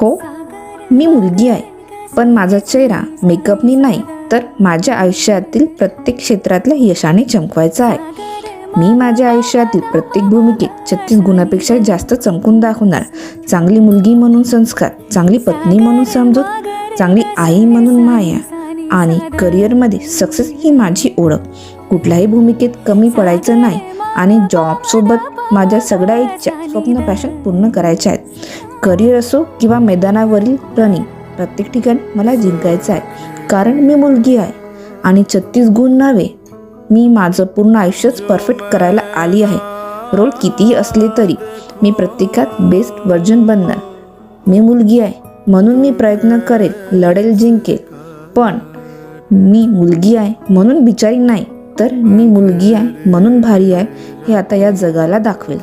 हो, मी मुलगी आहे, पण माझा चेहरा मेकअपनी नाही तर माझ्या आयुष्यातील प्रत्येक क्षेत्रातल्या यशाने चमकवायचा आहे. मी माझ्या आयुष्यातील प्रत्येक भूमिकेत 36 गुणापेक्षा जास्त चमकून दाखवणार. चांगली मुलगी म्हणून संस्कार, चांगली पत्नी म्हणून समजूत, चांगली आई म्हणून माया आणि करिअरमध्ये सक्सेस ही माझी ओळख. कुठल्याही भूमिकेत कमी पडायचं नाही आणि जॉबसोबत माझ्या सगळ्या इच्छा, स्वप्न, पॅशन पूर्ण करायच्या आहेत. करिअर असो किंवा मैदानावरील रनिंग, प्रत्येक ठिकाणी मला जिंकायचं आहे. कारण मी मुलगी आहे आणि 36 गुण नव्हे, मी माझं पूर्ण आयुष्यच परफेक्ट करायला आली आहे. रोल कितीही असले तरी मी प्रत्येकात बेस्ट व्हर्जन बनणार. मी मुलगी आहे म्हणून मी प्रयत्न करेल, लढेल, जिंकेल. पण मी मुलगी आहे म्हणून बिचारी नाही, तर मी मुलगी आहे म्हणून भारी आहे हे आता या जगाला दाखवेल.